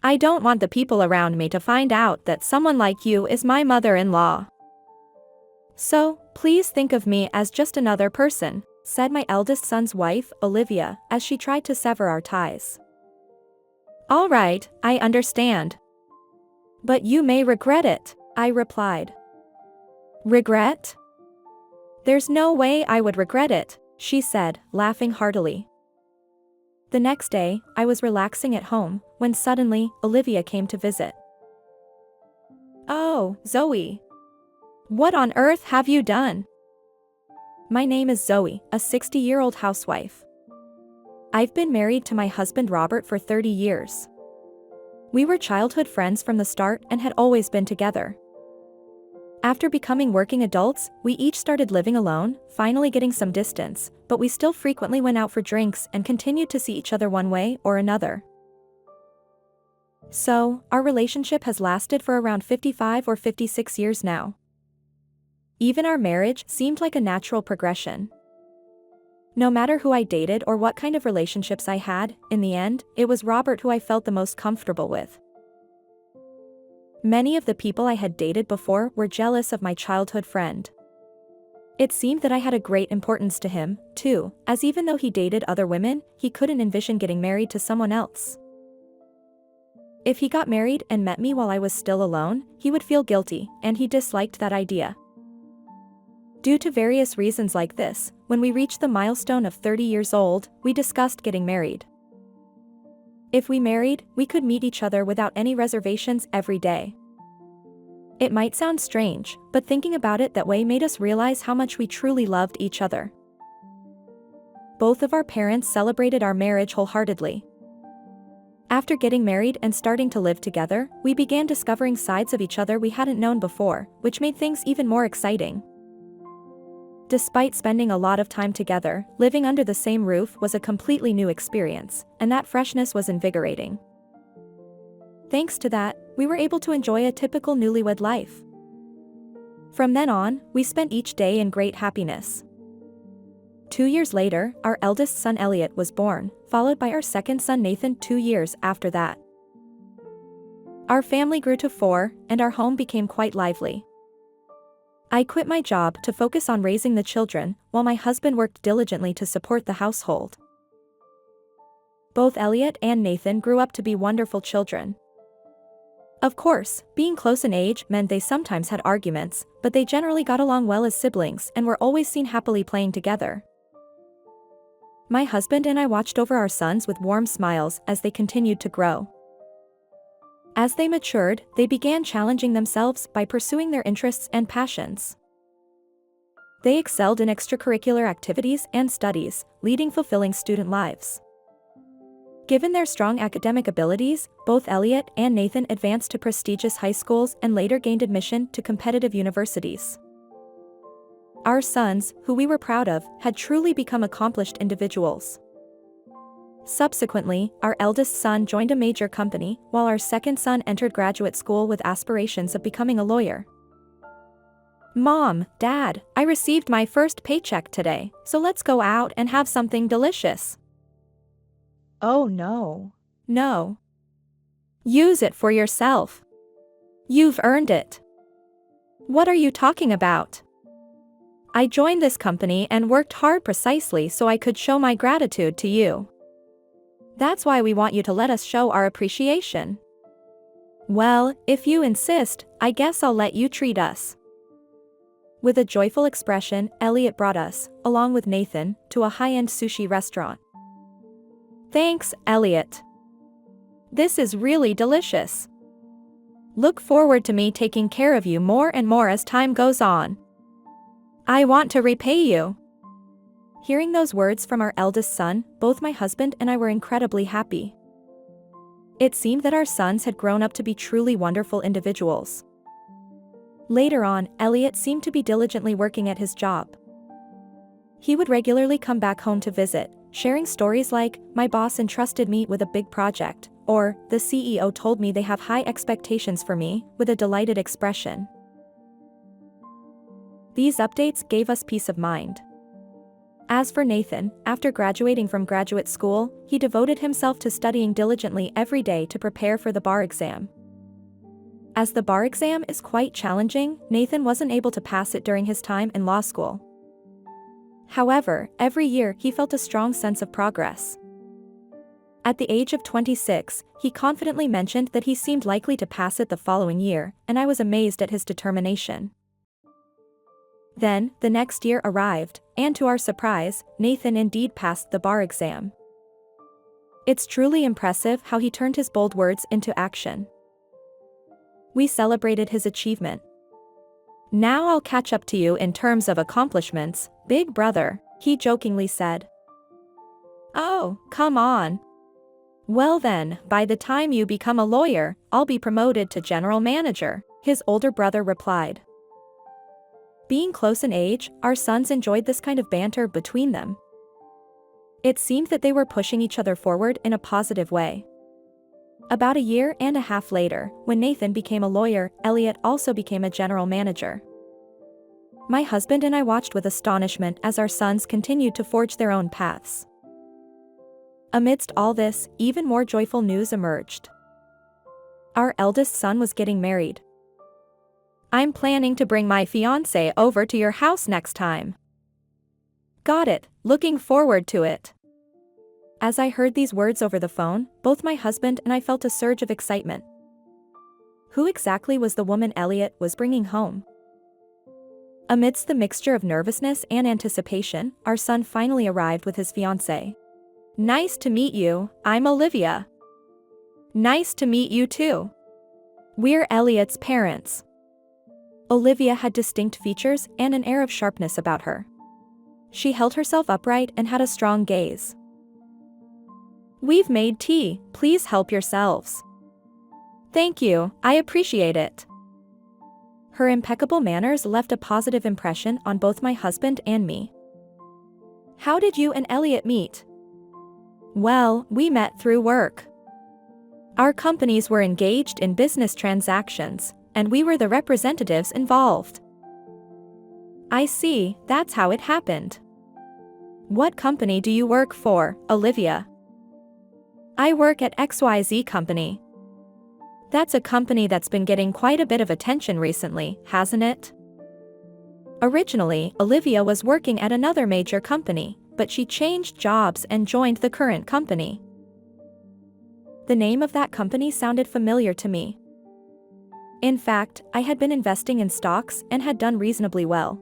I don't want the people around me to find out that someone like you is my mother-in-law. So, please think of me as just another person, said my eldest son's wife, Olivia, as she tried to sever our ties. All right, I understand. But you may regret it, I replied. Regret? There's no way I would regret it, she said, laughing heartily. The next day, I was relaxing at home, when suddenly, Olivia came to visit. Oh, Zoe. What on earth have you done? My name is Zoe, a 60-year-old housewife. I've been married to my husband Robert for 30 years. We were childhood friends from the start and had always been together. After becoming working adults, we each started living alone, finally getting some distance, but we still frequently went out for drinks and continued to see each other one way or another. So, our relationship has lasted for around 55 or 56 years now. Even our marriage seemed like a natural progression. No matter who I dated or what kind of relationships I had, in the end, it was Robert who I felt the most comfortable with. Many of the people I had dated before were jealous of my childhood friend. It seemed that I had a great importance to him, too, as even though he dated other women, he couldn't envision getting married to someone else. If he got married and met me while I was still alone, he would feel guilty, and he disliked that idea. Due to various reasons like this, when we reached the milestone of 30 years old, we discussed getting married. If we married, we could meet each other without any reservations every day. It might sound strange, but thinking about it that way made us realize how much we truly loved each other. Both of our parents celebrated our marriage wholeheartedly. After getting married and starting to live together, we began discovering sides of each other we hadn't known before, which made things even more exciting. Despite spending a lot of time together, living under the same roof was a completely new experience, and that freshness was invigorating. Thanks to that, we were able to enjoy a typical newlywed life. From then on, we spent each day in great happiness. 2 years later, our eldest son Elliot was born, followed by our second son Nathan 2 years after that. Our family grew to 4, and our home became quite lively. I quit my job to focus on raising the children, while my husband worked diligently to support the household. Both Elliot and Nathan grew up to be wonderful children. Of course, being close in age meant they sometimes had arguments, but they generally got along well as siblings and were always seen happily playing together. My husband and I watched over our sons with warm smiles as they continued to grow. As they matured, they began challenging themselves by pursuing their interests and passions. They excelled in extracurricular activities and studies, leading fulfilling student lives. Given their strong academic abilities, both Elliot and Nathan advanced to prestigious high schools and later gained admission to competitive universities. Our sons, who we were proud of, had truly become accomplished individuals. Subsequently, our eldest son joined a major company, while our second son entered graduate school with aspirations of becoming a lawyer. Mom, Dad, I received my first paycheck today, so let's go out and have something delicious. Oh no. No. Use it for yourself. You've earned it. What are you talking about? I joined this company and worked hard precisely so I could show my gratitude to you. That's why we want you to let us show our appreciation. Well, if you insist, I guess I'll let you treat us. With a joyful expression, Elliot brought us, along with Nathan, to a high-end sushi restaurant. Thanks, Elliot. This is really delicious. Look forward to me taking care of you more and more as time goes on. I want to repay you. Hearing those words from our eldest son, both my husband and I were incredibly happy. It seemed that our sons had grown up to be truly wonderful individuals. Later on, Elliot seemed to be diligently working at his job. He would regularly come back home to visit, sharing stories like, "My boss entrusted me with a big project," or, "The CEO told me they have high expectations for me," with a delighted expression. These updates gave us peace of mind. As for Nathan, after graduating from graduate school, he devoted himself to studying diligently every day to prepare for the bar exam. As the bar exam is quite challenging, Nathan wasn't able to pass it during his time in law school. However, every year he felt a strong sense of progress. At the age of 26, he confidently mentioned that he seemed likely to pass it the following year, and I was amazed at his determination. Then, the next year arrived, and to our surprise, Nathan indeed passed the bar exam. It's truly impressive how he turned his bold words into action. We celebrated his achievement. "Now I'll catch up to you in terms of accomplishments, big brother," he jokingly said. "Oh, come on. Well then, by the time you become a lawyer, I'll be promoted to general manager," his older brother replied. Being close in age, our sons enjoyed this kind of banter between them. It seemed that they were pushing each other forward in a positive way. About a year and a half later, when Nathan became a lawyer, Elliot also became a general manager. My husband and I watched with astonishment as our sons continued to forge their own paths. Amidst all this, even more joyful news emerged. Our eldest son was getting married. "I'm planning to bring my fiancé over to your house next time." "Got it, looking forward to it." As I heard these words over the phone, both my husband and I felt a surge of excitement. Who exactly was the woman Elliot was bringing home? Amidst the mixture of nervousness and anticipation, our son finally arrived with his fiancée. "Nice to meet you, I'm Olivia." "Nice to meet you too. We're Elliot's parents." Olivia had distinct features and an air of sharpness about her. She held herself upright and had a strong gaze. "We've made tea, please help yourselves." "Thank you, I appreciate it." Her impeccable manners left a positive impression on both my husband and me. "How did you and Elliot meet?" "Well, we met through work. Our companies were engaged in business transactions, and we were the representatives involved." "I see, that's how it happened. What company do you work for, Olivia?" "I work at XYZ Company." "That's a company that's been getting quite a bit of attention recently, hasn't it?" Originally, Olivia was working at another major company, but she changed jobs and joined the current company. The name of that company sounded familiar to me. In fact, I had been investing in stocks and had done reasonably well.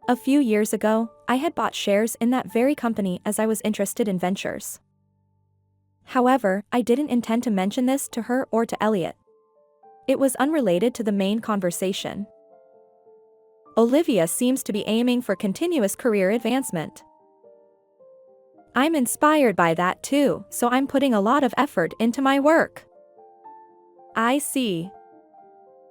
A few years ago, I had bought shares in that very company as I was interested in ventures. However, I didn't intend to mention this to her or to Elliot. It was unrelated to the main conversation. Olivia seems to be aiming for continuous career advancement. I'm inspired by that too, so I'm putting a lot of effort into my work. I see.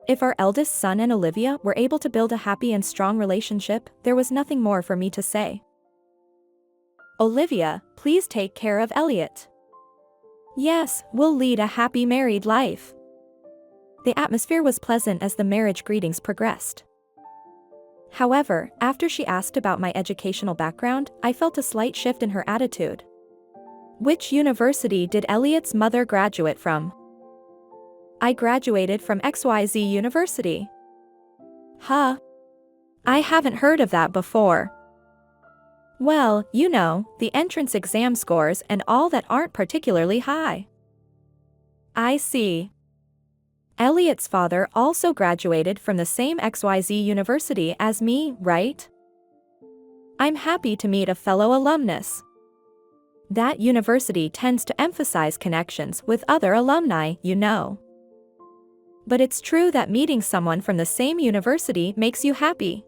If our eldest son and Olivia were able to build a happy and strong relationship, there was nothing more for me to say. "Olivia, please take care of Elliot." "Yes, we'll lead a happy married life." The atmosphere was pleasant as the marriage greetings progressed. However, after she asked about my educational background, I felt a slight shift in her attitude. "Which university did Elliot's mother graduate from?" "I graduated from XYZ University." "Huh? I haven't heard of that before." "Well, you know, the entrance exam scores and all that aren't particularly high." "I see. Elliot's father also graduated from the same XYZ University as me, right?" "I'm happy to meet a fellow alumnus. That university tends to emphasize connections with other alumni, you know. But it's true that meeting someone from the same university makes you happy.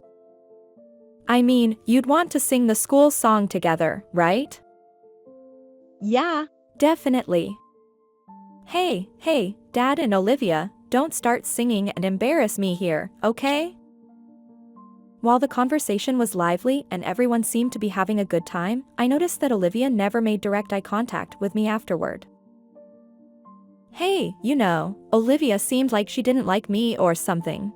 I mean, you'd want to sing the school song together, right?" Yeah. "Definitely. Hey, Dad and Olivia, don't start singing and embarrass me here, okay?" While the conversation was lively and everyone seemed to be having a good time, I noticed that Olivia never made direct eye contact with me afterward. Hey, you know, Olivia seemed like she didn't like me or something.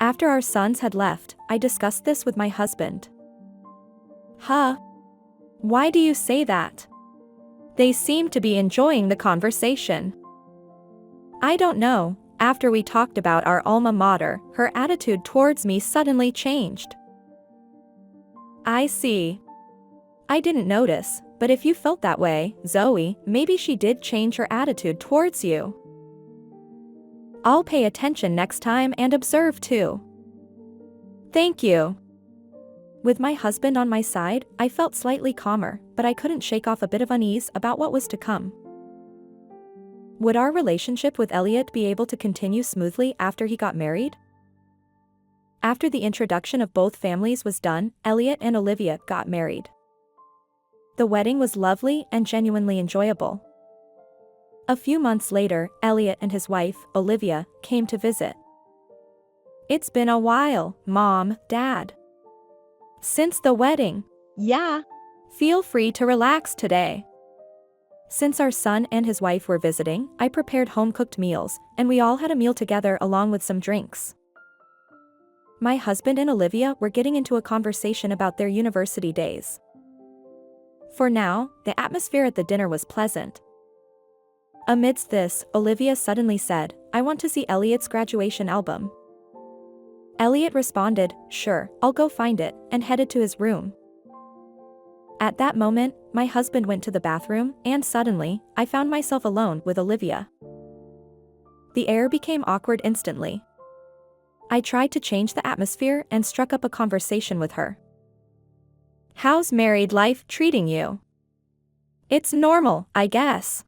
After our sons had left, I discussed this with my husband. Huh? Why do you say that? They seem to be enjoying the conversation. I don't know, after we talked about our alma mater, her attitude towards me suddenly changed. I see. I didn't notice, but if you felt that way, Zoe, maybe she did change her attitude towards you. I'll pay attention next time and observe too. Thank you. With my husband on my side, I felt slightly calmer, but I couldn't shake off a bit of unease about what was to come. Would our relationship with Elliot be able to continue smoothly after he got married? After the introduction of both families was done, Elliot and Olivia got married. The wedding was lovely and genuinely enjoyable. A few months later, Elliot and his wife, Olivia, came to visit. It's been a while, Mom, Dad. Since the wedding. Yeah. Feel free to relax today. Since our son and his wife were visiting, I prepared home-cooked meals, and we all had a meal together along with some drinks. My husband and Olivia were getting into a conversation about their university days. For now, the atmosphere at the dinner was pleasant. Amidst this, Olivia suddenly said, "I want to see Elliot's graduation album." Elliot responded, "Sure, I'll go find it," and headed to his room. At that moment, my husband went to the bathroom, and suddenly, I found myself alone with Olivia. The air became awkward instantly. I tried to change the atmosphere and struck up a conversation with her. "How's married life treating you?" "It's normal, I guess."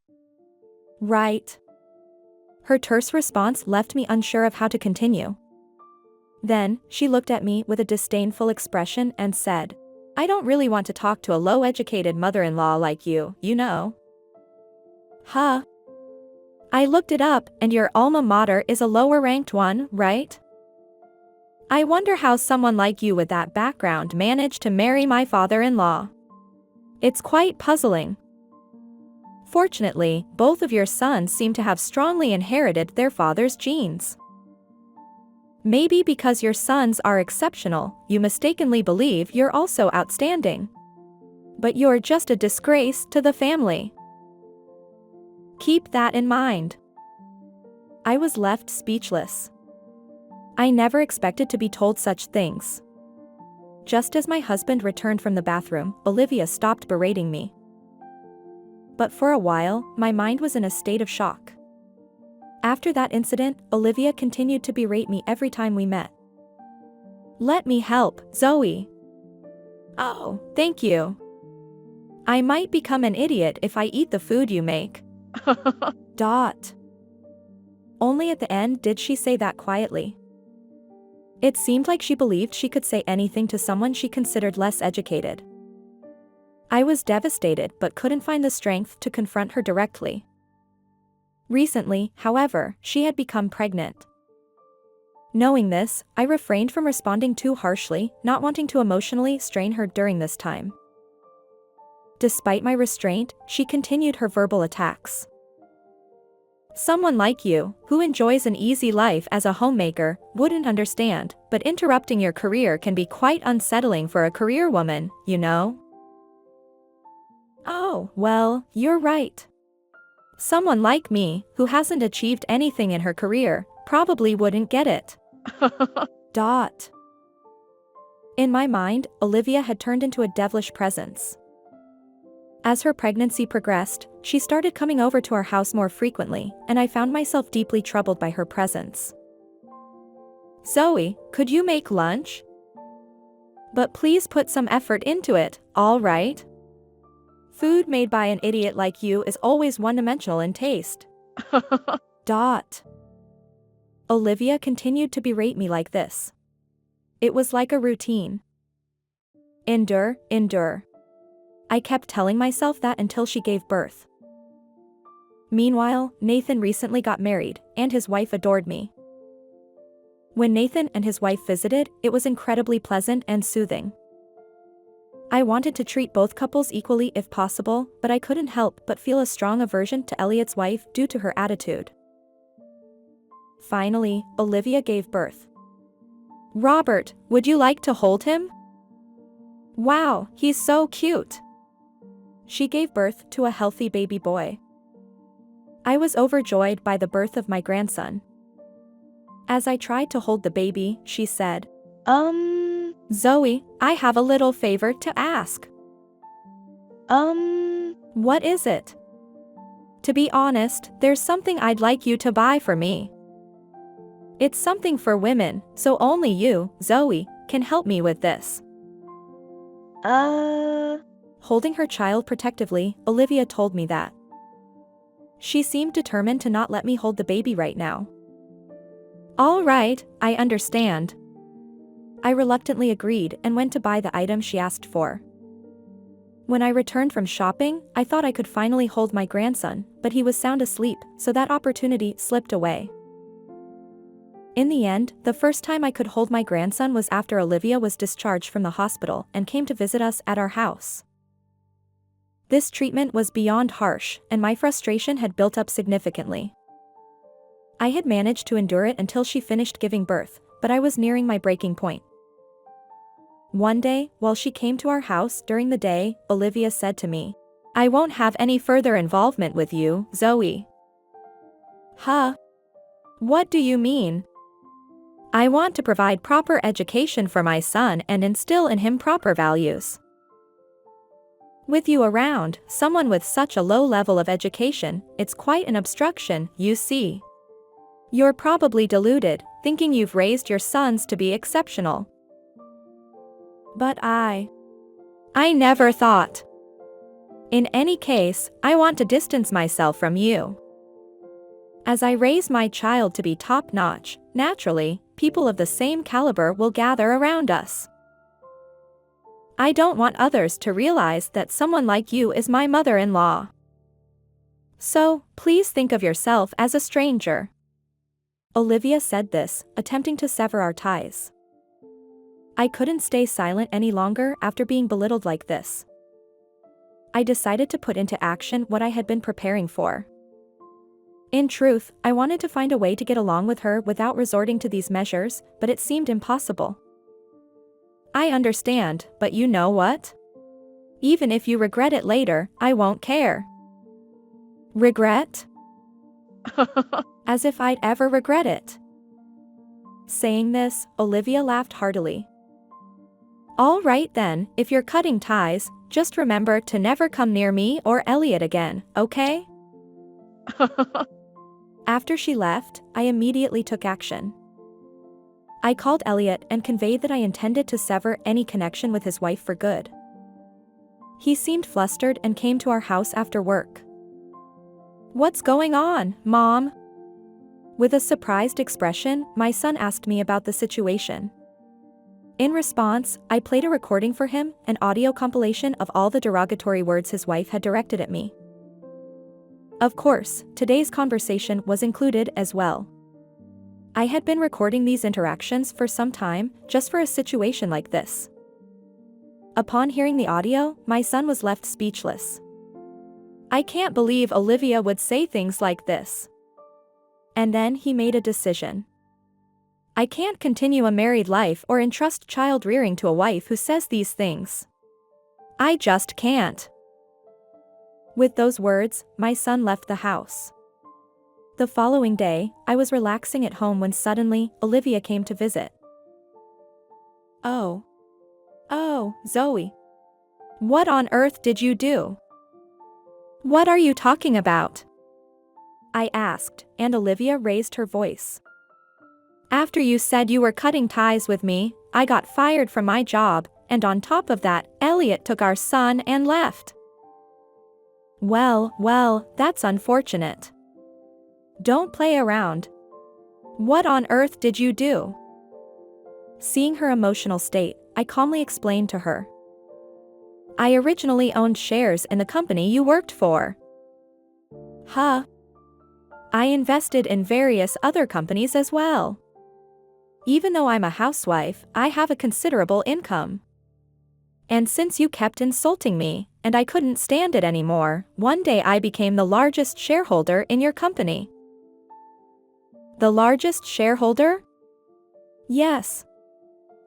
"Right." Her terse response left me unsure of how to continue. Then, she looked at me with a disdainful expression and said, "I don't really want to talk to a low-educated mother-in-law like you, you know." Huh? I looked it up, and your alma mater is a lower-ranked one, right? I wonder how someone like you with that background managed to marry my father-in-law. It's quite puzzling. Fortunately, both of your sons seem to have strongly inherited their father's genes. Maybe because your sons are exceptional, you mistakenly believe you're also outstanding. But you're just a disgrace to the family. Keep that in mind. I was left speechless. I never expected to be told such things. Just as my husband returned from the bathroom, Olivia stopped berating me. But for a while, my mind was in a state of shock. After that incident, Olivia continued to berate me every time we met. "Let me help, Zoe." "Oh, thank you. I might become an idiot if I eat the food you make." Dot. Only at the end did she say that quietly. It seemed like she believed she could say anything to someone she considered less educated. I was devastated but couldn't find the strength to confront her directly. Recently, however, she had become pregnant. Knowing this, I refrained from responding too harshly, not wanting to emotionally strain her during this time. Despite my restraint, she continued her verbal attacks. "Someone like you, who enjoys an easy life as a homemaker, wouldn't understand, but interrupting your career can be quite unsettling for a career woman, you know?" "Oh, well, you're right. Someone like me, who hasn't achieved anything in her career, probably wouldn't get it." Dot. In my mind, Olivia had turned into a devilish presence. As her pregnancy progressed, she started coming over to our house more frequently, and I found myself deeply troubled by her presence. "Zoe, could you make lunch? But please put some effort into it, all right? Food made by an idiot like you is always one-dimensional in taste." Dot. Olivia continued to berate me like this. It was like a routine. Endure, endure. I kept telling myself that until she gave birth. Meanwhile, Nathan recently got married, and his wife adored me. When Nathan and his wife visited, it was incredibly pleasant and soothing. I wanted to treat both couples equally if possible, but I couldn't help but feel a strong aversion to Elliot's wife due to her attitude. Finally, Olivia gave birth. "Robert, would you like to hold him?" Wow, he's so cute. She gave birth to a healthy baby boy. I was overjoyed by the birth of my grandson. As I tried to hold the baby, she said, Zoe, I have a little favor to ask. What is it? To be honest, there's something I'd like you to buy for me. It's something for women, so only you, Zoe, can help me with this. Holding her child protectively, Olivia told me that. She seemed determined to not let me hold the baby right now. All right, I understand. I reluctantly agreed and went to buy the item she asked for. When I returned from shopping, I thought I could finally hold my grandson, but he was sound asleep, so that opportunity slipped away. In the end, the first time I could hold my grandson was after Olivia was discharged from the hospital and came to visit us at our house. This treatment was beyond harsh, and my frustration had built up significantly. I had managed to endure it until she finished giving birth, but I was nearing my breaking point. One day, while she came to our house during the day, Olivia said to me, I won't have any further involvement with you, Zoe. Huh? What do you mean? I want to provide proper education for my son and instill in him proper values. With you around, someone with such a low level of education, it's quite an obstruction, you see. You're probably deluded, thinking you've raised your sons to be exceptional. But I never thought. In any case, I want to distance myself from you. As I raise my child to be top-notch, naturally, people of the same caliber will gather around us. I don't want others to realize that someone like you is my mother-in-law. So, please think of yourself as a stranger. Olivia said this, attempting to sever our ties. I couldn't stay silent any longer after being belittled like this. I decided to put into action what I had been preparing for. In truth, I wanted to find a way to get along with her without resorting to these measures, but it seemed impossible. I understand, but you know what? Even if you regret it later, I won't care. Regret? As if I'd ever regret it. Saying this, Olivia laughed heartily. All right then, if you're cutting ties, just remember to never come near me or Elliot again, okay? After she left, I immediately took action. I called Elliot and conveyed that I intended to sever any connection with his wife for good. He seemed flustered and came to our house after work. What's going on, Mom? With a surprised expression, my son asked me about the situation. In response, I played a recording for him, an audio compilation of all the derogatory words his wife had directed at me. Of course, today's conversation was included as well. I had been recording these interactions for some time, just for a situation like this. Upon hearing the audio, my son was left speechless. I can't believe Olivia would say things like this. And then he made a decision. I can't continue a married life or entrust child rearing to a wife who says these things. I just can't. With those words, my son left the house. The following day, I was relaxing at home when suddenly, Olivia came to visit. Oh, Zoe. What on earth did you do? What are you talking about? I asked, and Olivia raised her voice. After you said you were cutting ties with me, I got fired from my job, and on top of that, Elliot took our son and left. Well, that's unfortunate. Don't play around. What on earth did you do? Seeing her emotional state, I calmly explained to her. I originally owned shares in the company you worked for. Huh? I invested in various other companies as well. Even though I'm a housewife, I have a considerable income. And since you kept insulting me, and I couldn't stand it anymore, one day I became the largest shareholder in your company. The largest shareholder? Yes.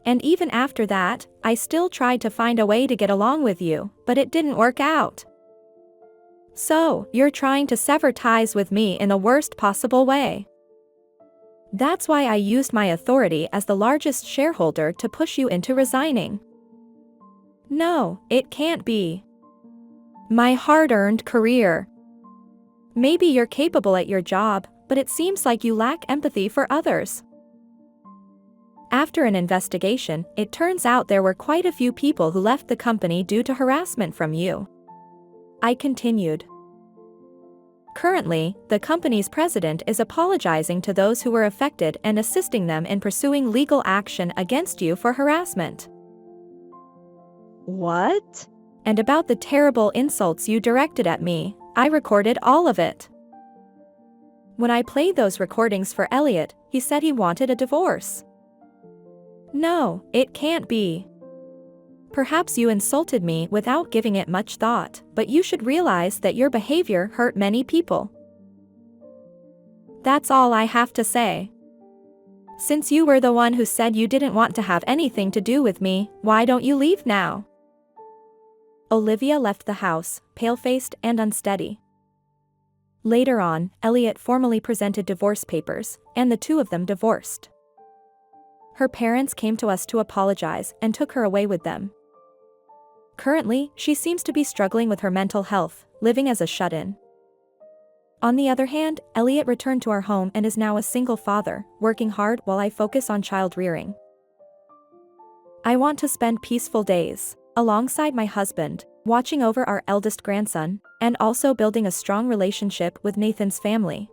And even after that, I still tried to find a way to get along with you, but it didn't work out. So, you're trying to sever ties with me in the worst possible way. That's why I used my authority as the largest shareholder to push you into resigning. No, it can't be. My hard-earned career. Maybe you're capable at your job, but it seems like you lack empathy for others. After an investigation, it turns out there were quite a few people who left the company due to harassment from you. I continued. Currently, the company's president is apologizing to those who were affected and assisting them in pursuing legal action against you for harassment. What? And about the terrible insults you directed at me, I recorded all of it. When I played those recordings for Elliot, he said he wanted a divorce. No, it can't be. Perhaps you insulted me without giving it much thought, but you should realize that your behavior hurt many people. That's all I have to say. Since you were the one who said you didn't want to have anything to do with me, why don't you leave now? Olivia left the house, pale-faced and unsteady. Later on, Elliot formally presented divorce papers, and the two of them divorced. Her parents came to us to apologize and took her away with them. Currently, she seems to be struggling with her mental health, living as a shut-in. On the other hand, Elliot returned to our home and is now a single father, working hard while I focus on child rearing. I want to spend peaceful days, alongside my husband, watching over our eldest grandson, and also building a strong relationship with Nathan's family.